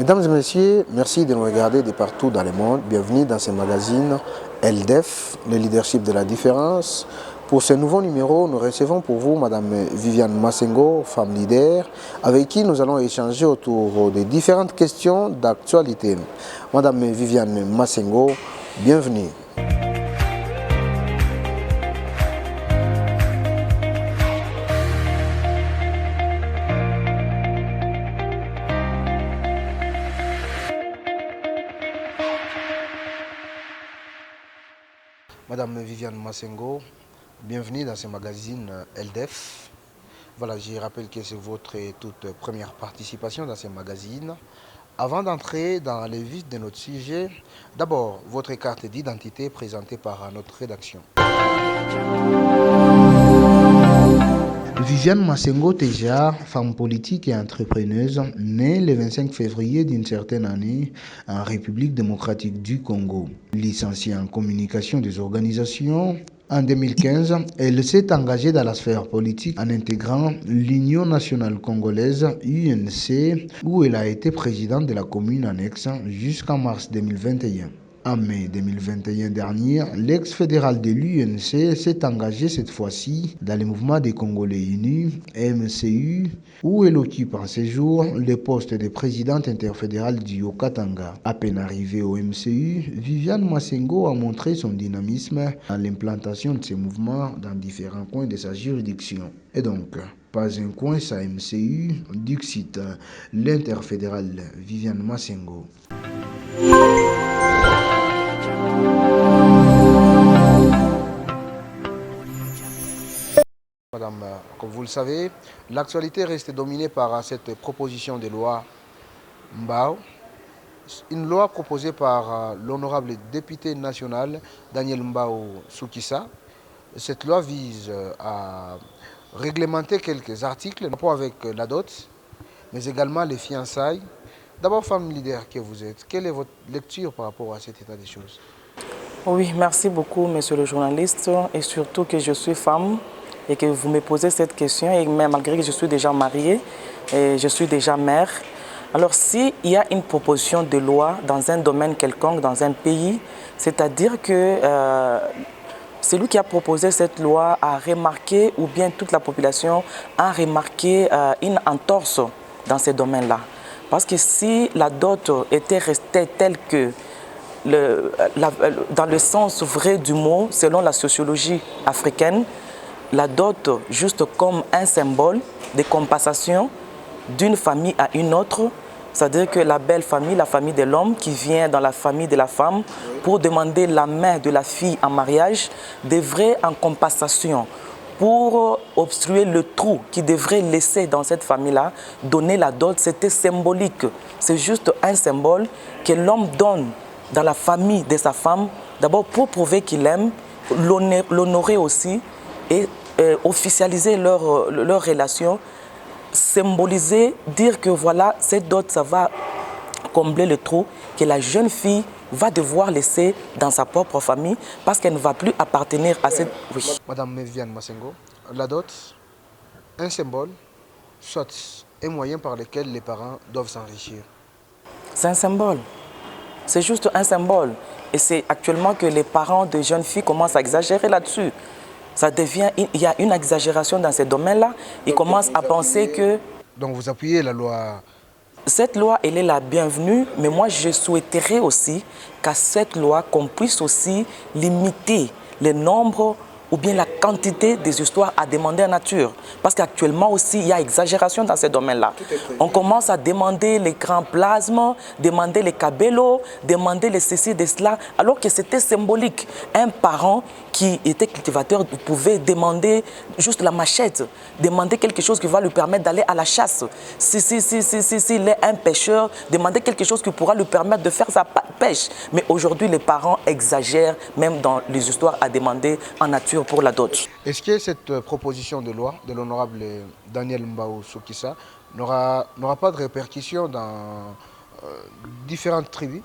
Mesdames et messieurs, merci de nous regarder de partout dans le monde. Bienvenue dans ce magazine LDEF, le leadership de la différence. Pour ce nouveau numéro, nous recevons pour vous Madame Viviane Massengo, femme leader, avec qui nous allons échanger autour des différentes questions d'actualité. Madame Viviane Massengo, bienvenue. Madame Viviane Massengo, bienvenue dans ce magazine LDEF. Voilà, je rappelle que c'est votre toute première participation dans ce magazine. Avant d'entrer dans le vif de notre sujet, d'abord, votre carte d'identité présentée par notre rédaction. Viviane Massengo Teja, femme politique et entrepreneuse, née le 25 février d'une certaine année en République démocratique du Congo. Licenciée en communication des organisations, en 2015, elle s'est engagée dans la sphère politique en intégrant l'Union nationale congolaise, UNC, où elle a été présidente de la commune annexe jusqu'en mars 2021. En mai 2021 dernier, l'ex-fédéral de l'UNC s'est engagé cette fois-ci dans le mouvement des Congolais unis, MCU, où elle occupe en ce jour le poste de présidente interfédérale du Haut-Katanga. À peine arrivée au MCU, Viviane Massengo a montré son dynamisme dans l'implantation de ces mouvements dans différents coins de sa juridiction. Et donc, pas un coin sa MCU, Dixit, l'interfédérale Viviane Massengo. Madame, comme vous le savez, l'actualité reste dominée par cette proposition de loi Mbao, une loi proposée par l'honorable député national Daniel Mbao Soukissa. Cette loi vise à réglementer quelques articles en rapport avec la dot, mais également les fiançailles. D'abord, femme leader que vous êtes, quelle est votre lecture par rapport à cet état des choses? Oui, merci beaucoup, monsieur le journaliste, et surtout que je suis femme et que vous me posez cette question, et même malgré que je suis déjà mariée et je suis déjà mère. Alors, s'il y a une proposition de loi dans un domaine quelconque, dans un pays, c'est-à-dire que celui qui a proposé cette loi a remarqué, ou bien toute la population a remarqué une entorse dans ces domaines-là. Parce que si la dot était restée telle que, dans le sens vrai du mot, selon la sociologie africaine, la dot juste comme un symbole de compensation d'une famille à une autre, c'est-à-dire que la belle famille, la famille de l'homme qui vient dans la famille de la femme pour demander la main de la fille en mariage, devrait en compensation pour obstruer le trou qu'il devrait laisser dans cette famille-là, donner la dot, c'était symbolique. C'est juste un symbole que l'homme donne dans la famille de sa femme, d'abord pour prouver qu'il aime, l'honorer aussi et officialiser leur relation, symboliser, dire que voilà, cette dot, ça va combler le trou que la jeune fille va devoir laisser dans sa propre famille parce qu'elle ne va plus appartenir à cette... Oui. Madame Viviane Massengo, la dot, un symbole, soit un moyen par lequel les parents doivent s'enrichir. C'est un symbole. C'est juste un symbole. Et c'est actuellement que les parents de jeunes filles commencent à exagérer là-dessus. Ça devient, il y a une exagération dans ces domaines-là. Ils commencent à penser que... Donc vous appuyez la loi? Cette loi, elle est la bienvenue, mais moi je souhaiterais aussi qu'à cette loi, qu'on puisse aussi limiter le nombre ou bien la quantité des histoires à demander en nature. Parce qu'actuellement aussi, il y a exagération dans ces domaines-là. On commence à demander les grands plasmes, demander les cabellos, demander les ceci, de cela, alors que c'était symbolique. Un parent qui était cultivateur pouvait demander juste la machette, demander quelque chose qui va lui permettre d'aller à la chasse. Si il est un pêcheur, demander quelque chose qui pourra lui permettre de faire sa pêche. Mais aujourd'hui, les parents exagèrent même dans les histoires à demander en nature pour la dot. Est-ce que cette proposition de loi de l'honorable Daniel Mbao Soukissa n'aura pas de répercussions dans différentes tribus?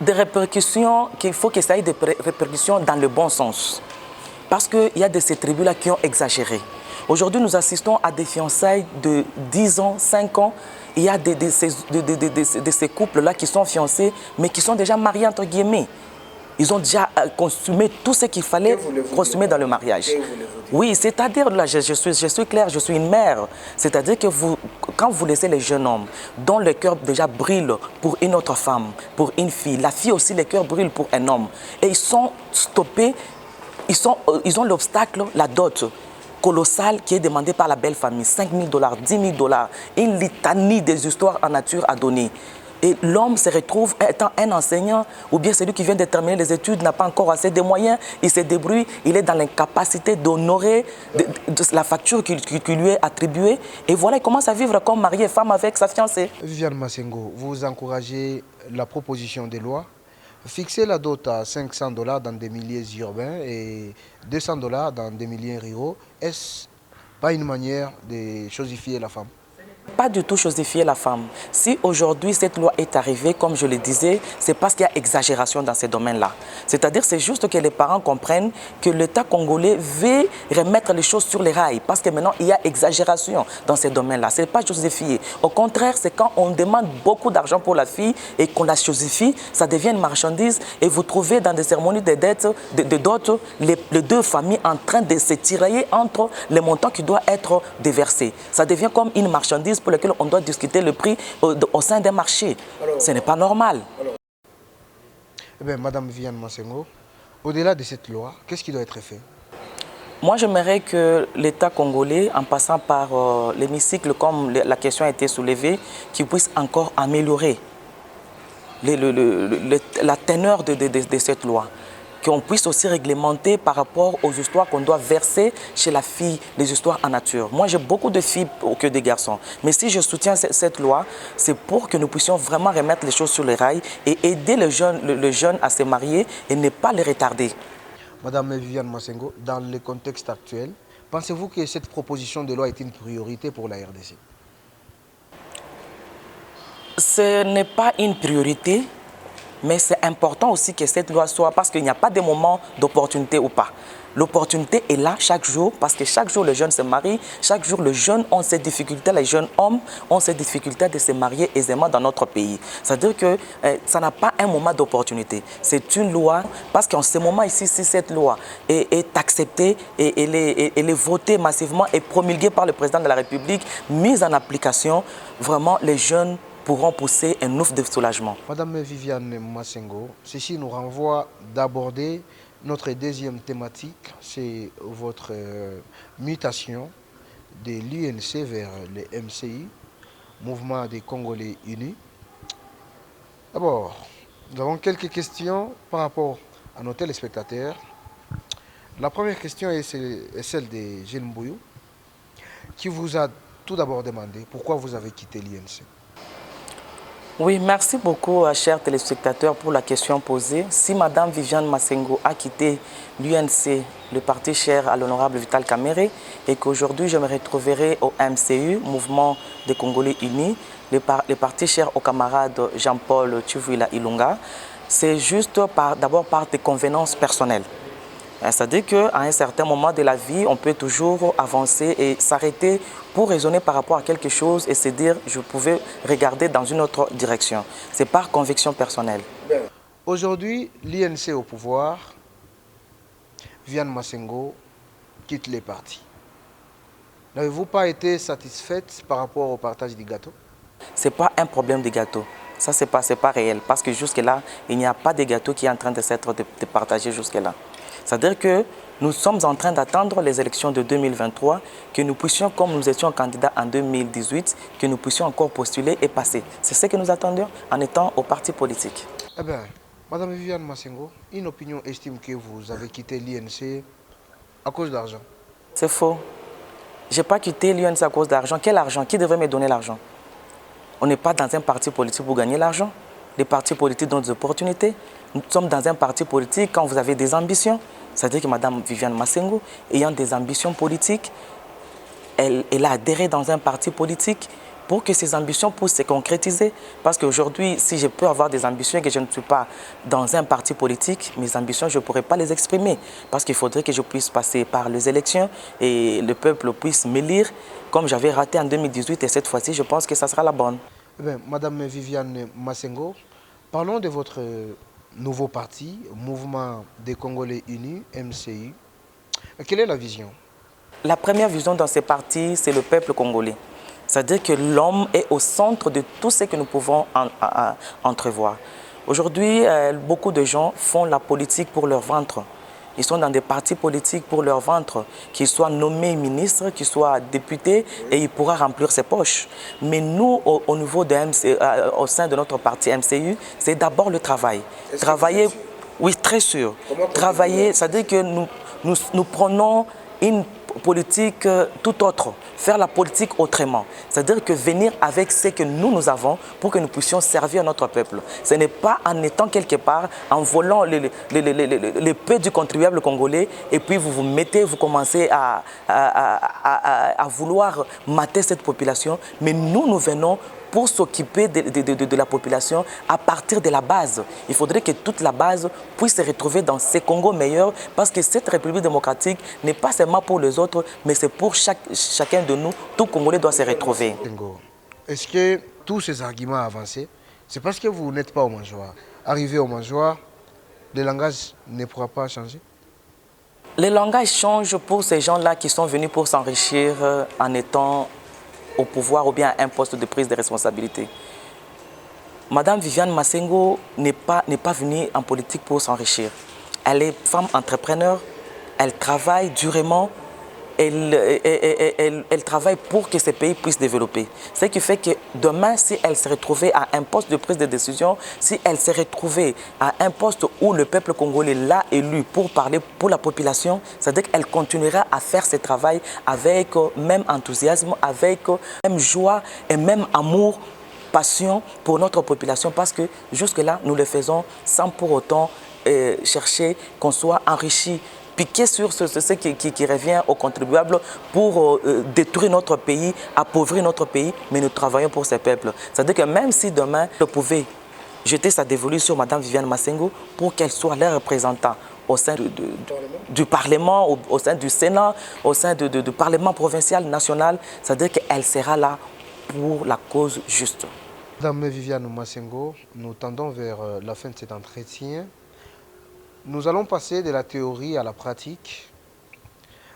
Des répercussions, qu'il faut que ça ait des répercussions dans le bon sens. Parce qu'il y a de ces tribus-là qui ont exagéré. Aujourd'hui, nous assistons à des fiançailles de 10 ans, 5 ans. Il y a de ces couples-là qui sont fiancés, mais qui sont déjà mariés, entre guillemets. Ils ont déjà consommé tout ce qu'il fallait consommer dans le mariage. Oui, c'est-à-dire, là, je suis claire, je suis une mère. C'est-à-dire que quand vous laissez les jeunes hommes, dont le cœur déjà brûle pour une autre femme, pour une fille, la fille aussi, le cœur brûle pour un homme. Et ils sont stoppés, ils ont l'obstacle, la dot colossale qui est demandée par la belle famille, 5 000 $, 10 000 $, une litanie des histoires en nature à donner. Et l'homme se retrouve étant un enseignant ou bien celui qui vient de terminer les études, n'a pas encore assez de moyens, il se débrouille, il est dans l'incapacité d'honorer la facture qui lui est attribuée. Et voilà, il commence à vivre comme mari et femme avec sa fiancée. Viviane Massengo, vous encouragez la proposition de loi. Fixer la dot à 500 $ dans des milieux urbains et 200 $ dans des milieux ruraux, est-ce pas une manière de chosifier la femme? Pas du tout chosifier la femme. Si aujourd'hui cette loi est arrivée, comme je le disais, c'est parce qu'il y a exagération dans ces domaines-là. C'est-à-dire c'est juste que les parents comprennent que l'État congolais veut remettre les choses sur les rails parce que maintenant il y a exagération dans ces domaines-là. Ce n'est pas chosifier. Au contraire, c'est quand on demande beaucoup d'argent pour la fille et qu'on la chosifie, ça devient une marchandise et vous trouvez dans des cérémonies de dettes, de dot, les deux familles en train de se tirailler entre les montants qui doivent être déversés. Ça devient comme une marchandise pour lequel on doit discuter le prix au sein d'un marché. Ce n'est pas normal. Eh bien, Madame Viviane Massengo, au-delà de cette loi, qu'est-ce qui doit être fait? Moi, j'aimerais que l'État congolais, en passant par l'hémicycle, comme la question a été soulevée, qu'il puisse encore améliorer la teneur de cette loi. Qu'on puisse aussi réglementer par rapport aux histoires qu'on doit verser chez la fille, les histoires en nature. Moi, j'ai beaucoup de filles que des garçons. Mais si je soutiens cette loi, c'est pour que nous puissions vraiment remettre les choses sur les rails et aider le jeune à se marier et ne pas les retarder. Madame Viviane Massengo, dans le contexte actuel, pensez-vous que cette proposition de loi est une priorité pour la RDC? Ce n'est pas une priorité. Mais c'est important aussi que cette loi soit, parce qu'il n'y a pas de moment d'opportunité ou pas. L'opportunité est là chaque jour, parce que chaque jour, le jeune se marie, chaque jour, le jeune ont ses difficultés, les jeunes hommes ont ces difficultés de se marier aisément dans notre pays. C'est-à-dire que ça n'a pas un moment d'opportunité. C'est une loi, parce qu'en ce moment ici, si cette loi est acceptée et elle est votée massivement et promulguée par le président de la République, mise en application, vraiment, les jeunes pourront pousser un ouf de soulagement. Madame Viviane Massengo, ceci nous renvoie d'aborder notre deuxième thématique, c'est votre mutation de l'UNC vers le MCI, Mouvement des Congolais Unis. D'abord, nous avons quelques questions par rapport à nos téléspectateurs. La première question est celle de Gilles Mbouyou, qui vous a tout d'abord demandé pourquoi vous avez quitté l'UNC. Oui, merci beaucoup, chers téléspectateurs, pour la question posée. Si Mme Viviane Massengo a quitté l'UNC, le parti cher à l'honorable Vital Kamerhe, et qu'aujourd'hui je me retrouverai au MCU, Mouvement des Congolais Unis, le parti cher au camarade Jean-Paul Tchouvuila Ilunga, c'est juste d'abord par des convenances personnelles. C'est-à-dire qu'à un certain moment de la vie, on peut toujours avancer et s'arrêter pour raisonner par rapport à quelque chose et se dire je pouvais regarder dans une autre direction. C'est par conviction personnelle. Aujourd'hui, l'INC au pouvoir, Viviane Massengo quitte les partis. N'avez-vous pas été satisfaite par rapport au partage du gâteau? Ce n'est pas un problème de gâteau. Ça, ce n'est pas réel. Parce que jusque-là, il n'y a pas de gâteau qui est en train de s'être partagé jusque-là. C'est-à-dire que nous sommes en train d'attendre les élections de 2023, que nous puissions, comme nous étions candidats en 2018, que nous puissions encore postuler et passer. C'est ce que nous attendions en étant au parti politique. Eh bien, Madame Viviane Massengo, une opinion estime que vous avez quitté l'INC à cause d'argent. C'est faux. Je n'ai pas quitté l'INC à cause d'argent. Quel argent? Qui devrait me donner l'argent? On n'est pas dans un parti politique pour gagner l'argent. Les partis politiques donnent des opportunités. Nous sommes dans un parti politique quand vous avez des ambitions. C'est-à-dire que Mme Viviane Massengo, ayant des ambitions politiques, elle a adhéré dans un parti politique pour que ces ambitions puissent se concrétiser. Parce qu'aujourd'hui, si je peux avoir des ambitions et que je ne suis pas dans un parti politique, mes ambitions, je ne pourrais pas les exprimer. Parce qu'il faudrait que je puisse passer par les élections et le peuple puisse m'élire, comme j'avais raté en 2018. Et cette fois-ci, je pense que ça sera la bonne. Eh bien, Madame Viviane Massengo, parlons de votre nouveau parti, Mouvement des Congolais Unis, MCU. Quelle est la vision? La première vision dans ces partis, c'est le peuple congolais. C'est-à-dire que l'homme est au centre de tout ce que nous pouvons entrevoir. Aujourd'hui, beaucoup de gens font la politique pour leur ventre. Ils sont dans des partis politiques pour leur ventre, qu'ils soient nommés ministres, qu'ils soient députés, et ils pourront remplir ses poches. Mais nous, au niveau de au sein de notre parti MCU, c'est d'abord le travail. Travailler, oui, très sûr. Travailler, c'est-à-dire que nous prenons une politique tout autre, faire la politique autrement. C'est-à-dire que venir avec ce que nous avons pour que nous puissions servir notre peuple. Ce n'est pas en étant quelque part, en volant les peu du contribuable congolais et puis vous commencez à vouloir mater cette population. Mais nous venons pour s'occuper de la population à partir de la base. Il faudrait que toute la base puisse se retrouver dans ces Congos meilleurs parce que cette République démocratique n'est pas seulement pour les autres, mais c'est pour chacun de nous. Tout Congolais doit se retrouver. Est-ce que tous ces arguments avancés, c'est parce que vous n'êtes pas au mangeoire? Arrivé au mangeoire, le langage ne pourra pas changer? Le langage change pour ces gens-là qui sont venus pour s'enrichir en étant au pouvoir ou bien à un poste de prise de responsabilité. Madame Viviane Massengo n'est pas venue en politique pour s'enrichir. Elle est femme entrepreneur, elle travaille durement, elle travaille pour que ce pays puisse développer. Ce qui fait que demain, si elle se retrouvait à un poste de prise de décision, si elle se retrouvait à un poste où le peuple congolais l'a élu pour parler pour la population, c'est-à-dire qu'elle continuera à faire ce travail avec même enthousiasme, avec même joie et même amour, passion pour notre population parce que jusque-là, nous le faisons sans pour autant chercher qu'on soit enrichi, piquer sur ce qui revient aux contribuables pour détruire notre pays, appauvrir notre pays, mais nous travaillons pour ces peuples. C'est-à-dire que même si demain, je pouvais jeter sa dévolue sur Mme Viviane Massengo pour qu'elle soit leur représentant au sein du Parlement, au sein du Sénat, au sein du Parlement provincial, national, c'est-à-dire qu'elle sera là pour la cause juste. Madame Viviane Massengo, nous tendons vers la fin de cet entretien. Nous allons passer de la théorie à la pratique.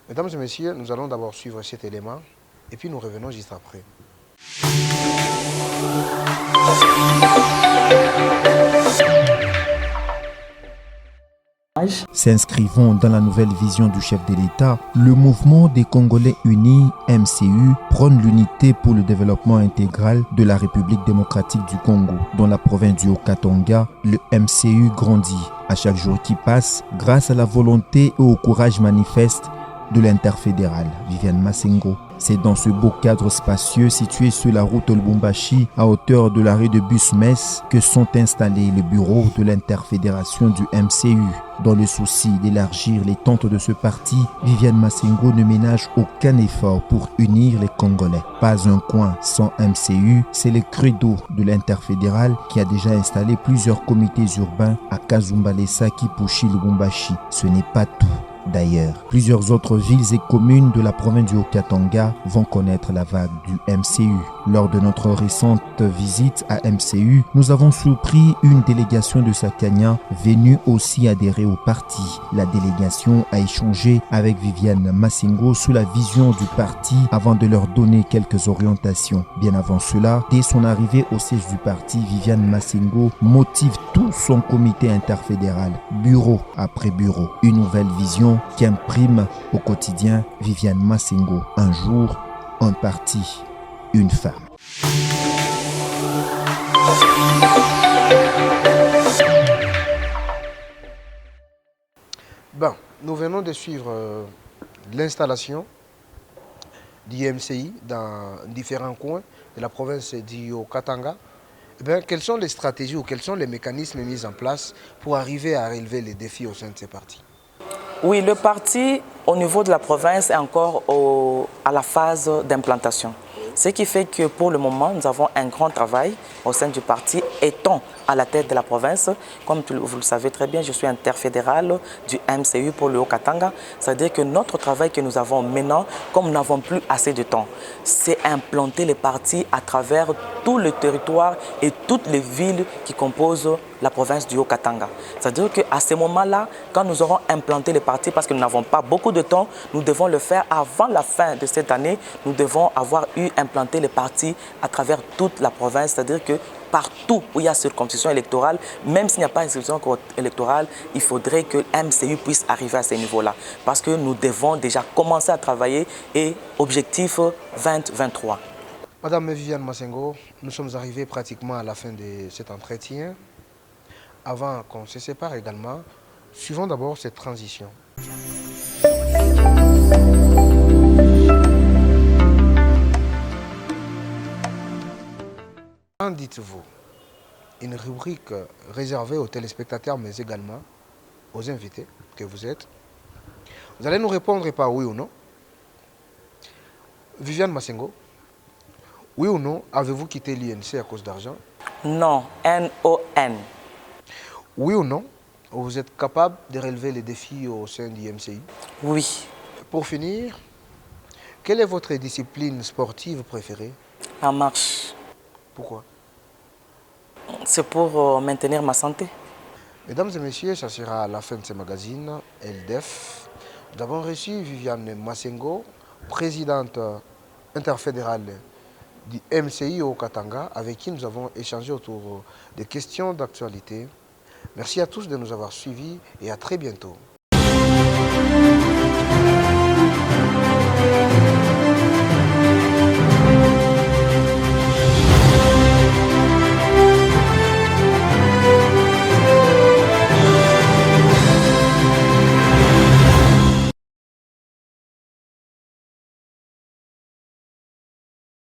Mesdames et messieurs, nous allons d'abord suivre cet élément et puis nous revenons juste après. S'inscrivant dans la nouvelle vision du chef de l'État, le mouvement des Congolais unis, MCU, prône l'unité pour le développement intégral de la République démocratique du Congo. Dans la province du Haut-Katanga, le MCU grandit à chaque jour qui passe grâce à la volonté et au courage manifeste de l'interfédéral Viviane Massengo. C'est dans ce beau cadre spacieux situé sur la route Lubumbashi, à hauteur de l'arrêt de bus Metz, que sont installés les bureaux de l'interfédération du MCU. Dans le souci d'élargir les tentes de ce parti, Viviane Massengo ne ménage aucun effort pour unir les Congolais. Pas un coin sans MCU, c'est le credo de l'interfédéral qui a déjà installé plusieurs comités urbains à Kazumbalesa, Kipushi, Lubumbashi. Ce n'est pas tout. D'ailleurs, plusieurs autres villes et communes de la province du Haut-Katanga vont connaître la vague du MCU. Lors de notre récente visite à MCU, nous avons surpris une délégation de Sakania venue aussi adhérer au parti. La délégation a échangé avec Viviane Massengo sous la vision du parti avant de leur donner quelques orientations. Bien avant cela, dès son arrivée au siège du parti, Viviane Massengo motive tout son comité interfédéral, bureau après bureau. Une nouvelle vision qui imprime au quotidien Viviane Massengo. Un jour, un parti, une femme. Bon, nous venons de suivre l'installation du MCI dans différents coins de la province du Haut-Katanga. Eh bien, quelles sont les stratégies ou quels sont les mécanismes mis en place pour arriver à relever les défis au sein de ces partis? Oui, le parti, au niveau de la province, est encore à la phase d'implantation. Ce qui fait que pour le moment, nous avons un grand travail au sein du parti, étant à la tête de la province. Comme vous le savez très bien, je suis interfédéral du MCU pour le Haut-Katanga. C'est-à-dire que notre travail que nous avons maintenant, comme nous n'avons plus assez de temps, c'est implanter les partis à travers tout le territoire et toutes les villes qui composent la province du Haut-Katanga. C'est-à-dire qu'à ce moment-là, quand nous aurons implanté les partis, parce que nous n'avons pas beaucoup de temps, nous devons le faire avant la fin de cette année. Nous devons avoir implanté les partis à travers toute la province. C'est-à-dire que partout où il y a circonscription électorale, même s'il n'y a pas de circonscription électorale, il faudrait que MCU puisse arriver à ce niveau-là. Parce que nous devons déjà commencer à travailler et objectif 2023. Madame Viviane Massengo, nous sommes arrivés pratiquement à la fin de cet entretien. Avant qu'on se sépare également, suivons d'abord cette transition. Qu'en dites-vous? Une rubrique réservée aux téléspectateurs, mais également aux invités que vous êtes. Vous allez nous répondre par oui ou non. Viviane Massengo, oui ou non, avez-vous quitté l'INC à cause d'argent? Non, N-O-N. Oui ou non, vous êtes capable de relever les défis au sein du MCI? Oui. Pour finir, quelle est votre discipline sportive préférée? La marche. Pourquoi? C'est pour maintenir ma santé. Mesdames et messieurs, ça sera la fin de ce magazine, LDF. Nous avons reçu Viviane Massengo, présidente interfédérale du MCI au Katanga, avec qui nous avons échangé autour des questions d'actualité. Merci à tous de nous avoir suivis et à très bientôt.